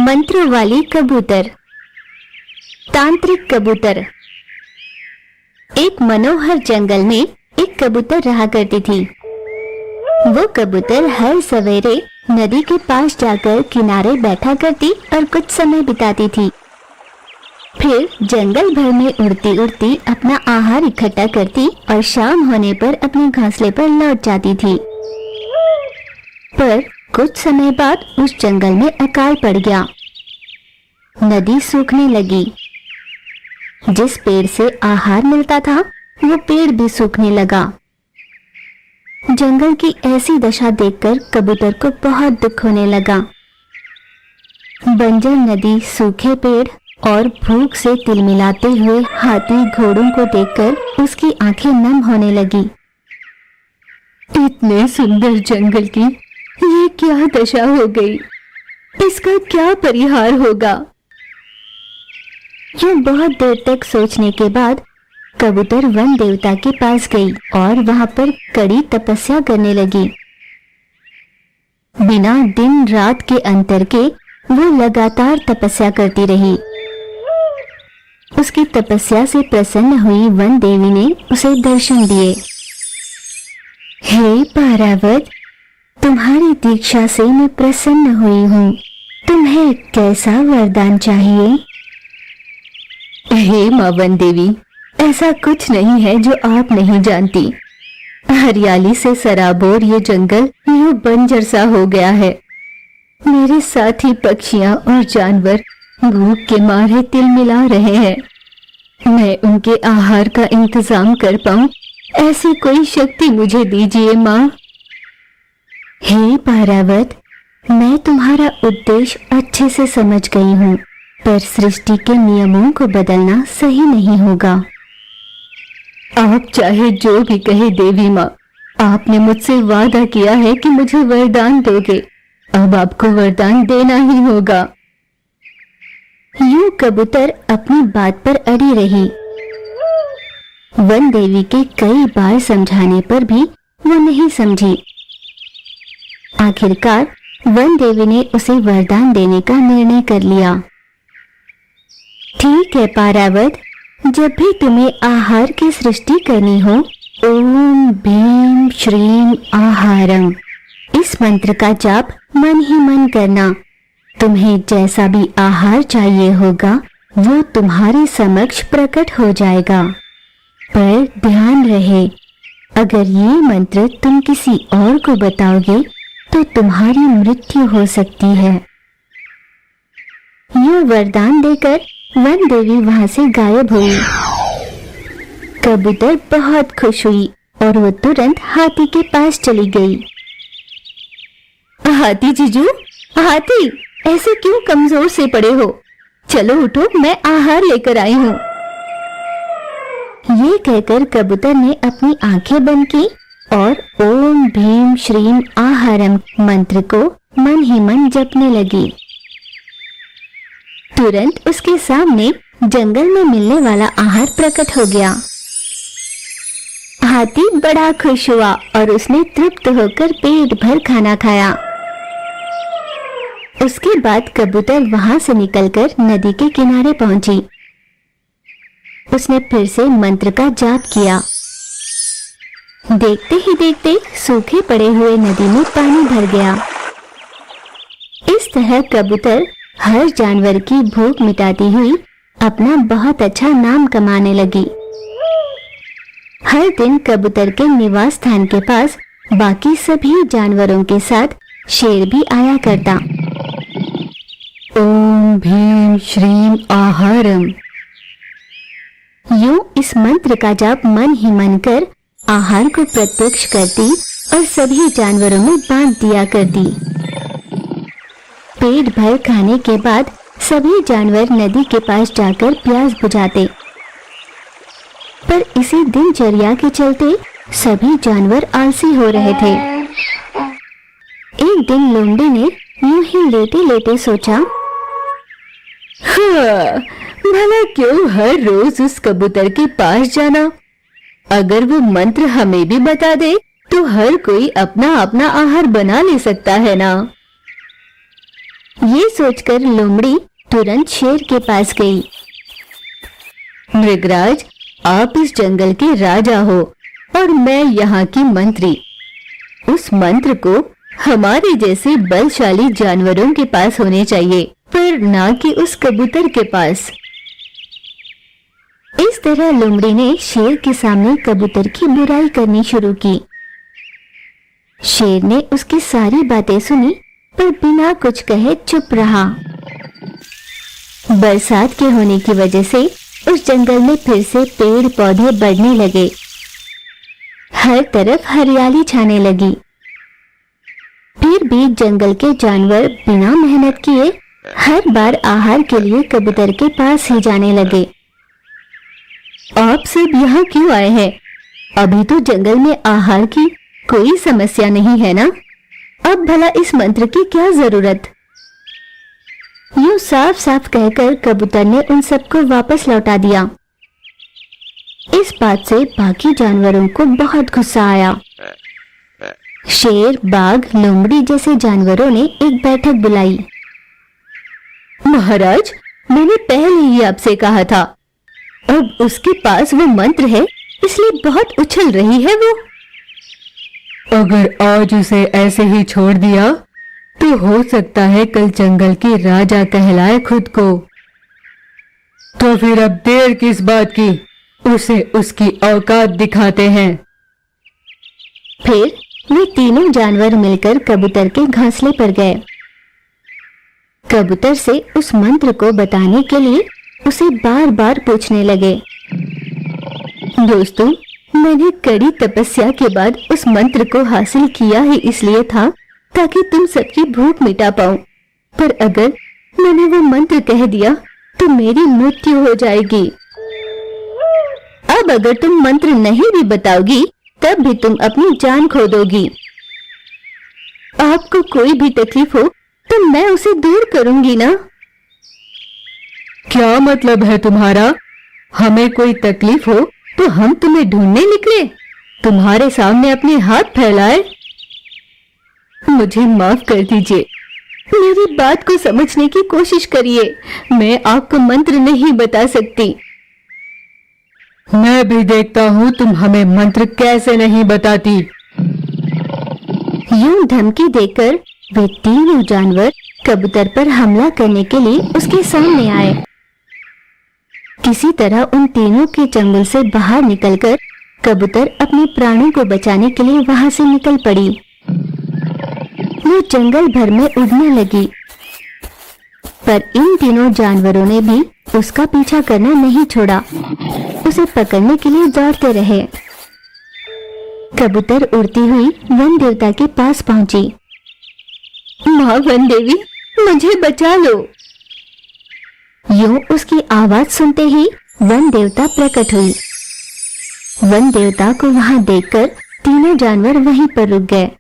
मंत्रों वाली कबूतर। तांत्रिक कबूतर। एक मनोहर जंगल में एक कबूतर रहा करती थी। वो कबूतर हर सवेरे नदी के पास जाकर किनारे बैठा करती और कुछ समय बिताती थी। फिर जंगल भर में उड़ती उड़ती अपना आहार इकट्ठा करती और शाम होने पर अपने घोंसले पर लौट जाती थी। पर कुछ समय बाद उस जंगल में अकाल पड़ गया। नदी सूखने लगी। जिस पेड़ से आहार मिलता था वो पेड़ भी सूखने लगा। जंगल की ऐसी दशा देखकर कबूतर को बहुत दुख होने लगा। बंजर नदी, सूखे पेड़ और भूख से तिलमिलाते हुए हाथी घोड़ों को देखकर उसकी आंखें नम होने लगी। इतने सुंदर जंगल की ये क्या दशा हो गई? इसका क्या परिहार होगा? यूं बहुत देर तक सोचने के बाद कबूतर वन देवता के पास गई और वहां पर कड़ी तपस्या करने लगी। बिना दिन रात के अंतर के वो लगातार तपस्या करती रही। उसकी तपस्या से प्रसन्न हुई वन देवी ने उसे दर्शन दिए। हे पारावत, तुम्हारी दीक्षा से मैं प्रसन्न हुई हूँ। तुम्हें कैसा वरदान चाहिए? हे मां वन देवी, ऐसा कुछ नहीं है जो आप नहीं जानती। हरियाली से सराबोर ये जंगल यूं बंजर सा हो गया है। मेरे साथी पक्षियां और जानवर भूख के मारे तिलमिला रहे हैं। मैं उनके आहार का इंतजाम कर पाऊं, ऐसी कोई शक्ति मुझे दीजिए मां। हे पारावत, मैं तुम्हारा उद्देश्य अच्छे से समझ गई हूँ, पर सृष्टि के नियमों को बदलना सही नहीं होगा। आप चाहे जो भी कहे देवी माँ, आपने मुझसे वादा किया है कि मुझे वरदान दोगे। अब आपको वरदान देना ही होगा। यूं कबूतर अपनी बात पर अड़ी रही। वन देवी के कई बार समझाने पर भी वो नहीं समझी। आखिरकार वन देवी ने उसे वरदान देने का निर्णय कर लिया। ठीक है पारावत, जब भी तुम्हें आहार की सृष्टि करनी हो, ओम भीम श्रीम आहारम, इस मंत्र का जाप मन ही मन करना। तुम्हें जैसा भी आहार चाहिए होगा वो तुम्हारे समक्ष प्रकट हो जाएगा। पर ध्यान रहे, अगर ये मंत्र तुम किसी और को बताओगे तो तुम्हारी मृत्यु हो सकती है। यूं वरदान देकर वन देवी वहां से गायब हुई। कबूतर बहुत खुश हुई और वो तुरंत हाथी के पास चली गई। हाथी जीजू, हाथी, ऐसे क्यों कमजोर से पड़े हो? चलो उठो, मैं आहार लेकर आई हूँ। ये कहकर कबूतर ने अपनी आंखें बंद की और ओम भीम श्रीम आहारम मंत्र को मन ही मन जपने लगी। तुरंत उसके सामने जंगल में मिलने वाला आहार प्रकट हो गया। हाथी बड़ा खुश हुआ और उसने तृप्त होकर पेट भर खाना खाया। उसके बाद कबूतर वहां से निकलकर नदी के किनारे पहुंची। उसने फिर से मंत्र का जाप किया। देखते ही देखते सूखे पड़े हुए नदी में पानी भर गया। इस तरह कबूतर हर जानवर की भूख मिटाती हुई अपना बहुत अच्छा नाम कमाने लगी। हर दिन कबूतर के निवास स्थान के पास बाकी सभी जानवरों के साथ शेर भी आया करता। ओम भीम श्रीम आहारम, यूं इस मंत्र का जाप मन ही मन कर आहार को प्रत्यक्ष करती और सभी जानवरों में बांट दिया करती। पेट भर खाने के बाद सभी जानवर नदी के पास जाकर प्यास बुझाते। पर इसी दिनचर्या के चलते सभी जानवर आलसी हो रहे थे। एक दिन लोमड़ी ने यूं ही लेटे लेटे सोचा, हाँ, भला क्यों हर रोज उस कबूतर के पास जाना? अगर वो मंत्र हमें भी बता दे तो हर कोई अपना अपना आहार बना ले सकता है ना। ये सोचकर लोमड़ी तुरंत शेर के पास गई। मृगराज, आप इस जंगल के राजा हो और मैं यहाँ की मंत्री। उस मंत्र को हमारे जैसे बलशाली जानवरों के पास होने चाहिए, पर ना कि उस कबूतर के पास। इस तरह लोमड़ी ने शेर के सामने कबूतर की बुराई करनी शुरू की। शेर ने उसकी सारी बातें सुनी, पर बिना कुछ कहे चुप रहा। बरसात के होने की वजह से उस जंगल में फिर से पेड़ पौधे बढ़ने लगे। हर तरफ हरियाली छाने लगी। फिर भी जंगल के जानवर बिना मेहनत किए हर बार आहार के लिए कबूतर के पास ही जाने लगे। आप सब यहाँ क्यों आए हैं? अभी तो जंगल में आहार की कोई समस्या नहीं है ना? अब भला इस मंत्र की क्या जरूरत? यूं साफ साफ कहकर कबूतर ने उन सबको वापस लौटा दिया। इस बात से बाकी जानवरों को बहुत गुस्सा आया। शेर, बाघ, लोमड़ी जैसे जानवरों ने एक बैठक बुलाई। महाराज, मैंने पहले ही आपसे कहा था, अब उसके पास वो मंत्र है, इसलिए बहुत उछल रही है वो। अगर आज उसे ऐसे ही छोड़ दिया तो हो सकता है कल जंगल के राजा कहलाए खुद को। तो फिर अब देर किस बात की, उसे उसकी औकात दिखाते हैं। फिर वे तीनों जानवर मिलकर कबूतर के घोंसले पर गए। कबूतर से उस मंत्र को बताने के लिए उसे बार बार पूछने लगे। दोस्तों, मैंने कड़ी तपस्या के बाद उस मंत्र को हासिल किया ही इसलिए था ताकि तुम सबकी भूख मिटा पाऊं, पर अगर मैंने वो मंत्र कह दिया तो मेरी मृत्यु हो जाएगी। अब अगर तुम मंत्र नहीं भी बताओगी तब भी तुम अपनी जान खो दोगी। आपको कोई भी तकलीफ हो तो मैं उसे दूर करूंगी ना। क्या मतलब है तुम्हारा? हमें कोई तकलीफ हो तो हम तुम्हें ढूंढने निकले, तुम्हारे सामने अपने हाथ फैलाए? मुझे माफ कर दीजिए, मेरी बात को समझने की कोशिश करिए। मैं आपको मंत्र नहीं बता सकती। मैं भी देखता हूँ तुम हमें मंत्र कैसे नहीं बताती। यूं धमकी देकर वे तीनों जानवर कबूतर पर हमला करने के लिए उसके सामने आए। किसी तरह उन तीनों के चंगुल से बाहर निकलकर कबूतर अपने प्राणों को बचाने के लिए वहां से निकल पड़ी। वो जंगल भर में उड़ने लगी, पर इन तीनों जानवरों ने भी उसका पीछा करना नहीं छोड़ा। उसे पकड़ने के लिए दौड़ते रहे। कबूतर उड़ती हुई वन देवता के पास पहुंची। माँ वन देवी, मुझे बचा लो। यूं उसकी आवाज सुनते ही वन देवता प्रकट हुई। वन देवता को वहां देखकर तीनों जानवर वहीं पर रुक गए।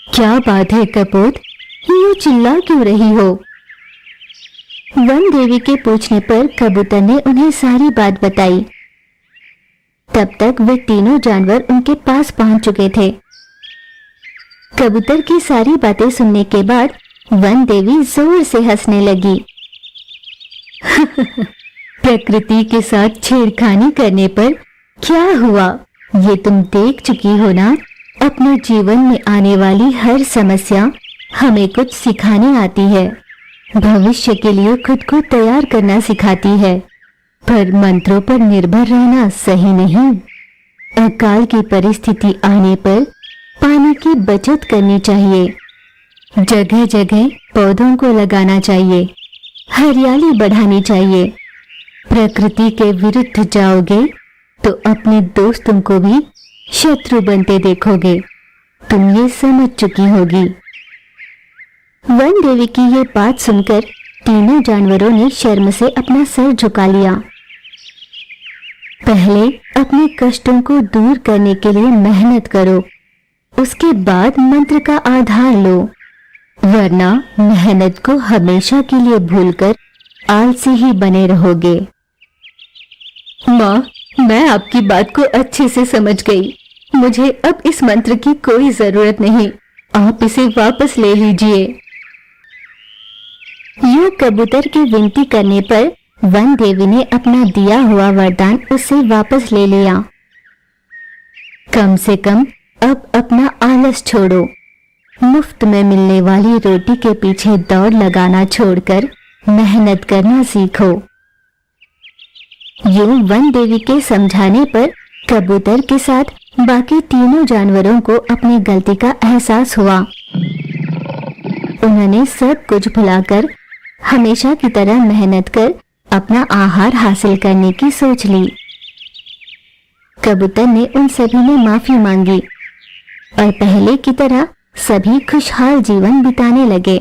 क्या बात है कपोत, यूं चिल्ला क्यों रही हो? वन देवी के पूछने पर कबूतर ने उन्हें सारी बात बताई। तब तक वे तीनों जानवर उनके पास पहुंच चुके थे। कबूतर की सारी बातें सुनने के बाद वन देवी जोर से हंसने लगी। प्रकृति के साथ छेड़खानी करने पर क्या हुआ, ये तुम देख चुकी हो ना। अपने जीवन में आने वाली हर समस्या हमें कुछ सिखाने आती है, भविष्य के लिए खुद को तैयार करना सिखाती है, पर मंत्रों पर निर्भर रहना सही नहीं। अकाल की परिस्थिति आने पर पानी की बचत करनी चाहिए, जगह जगह पौधों को लगाना चाहिए, हरियाली बढ़ानी चाहिए। प्रकृति के विरुद्ध जाओगे तो अपने दोस्तों को भी शत्रु बनते देखोगे। तुम ये समझ चुकी होगी। वन देवी की ये बात सुनकर तीनों जानवरों ने शर्म से अपना सर झुका लिया। पहले अपने कष्टों को दूर करने के लिए मेहनत करो, उसके बाद मंत्र का आधार लो, वरना मेहनत को हमेशा के लिए भूलकर आलसी ही बने रहोगे। माँ, मैं आपकी बात को अच्छे से समझ गई। मुझे अब इस मंत्र की कोई जरूरत नहीं, आप इसे वापस ले लीजिए। यूं कबूतर की विनती करने पर वन देवी ने अपना दिया हुआ वरदान उससे वापस ले लिया। कम से कम अब अपना आलस छोड़ो, मुफ्त में मिलने वाली रोटी के पीछे दौड़ लगाना छोड़कर मेहनत करना सीखो। यूं वन देवी के समझाने पर कबूतर के साथ बाकी तीनों जानवरों को अपनी गलती का एहसास हुआ। उन्होंने सब कुछ भुलाकर हमेशा की तरह मेहनत कर अपना आहार हासिल करने की सोच ली। कबूतर ने उन सभी ने माफी मांगी और पहले की तरह सभी खुशहाल जीवन बिताने लगे।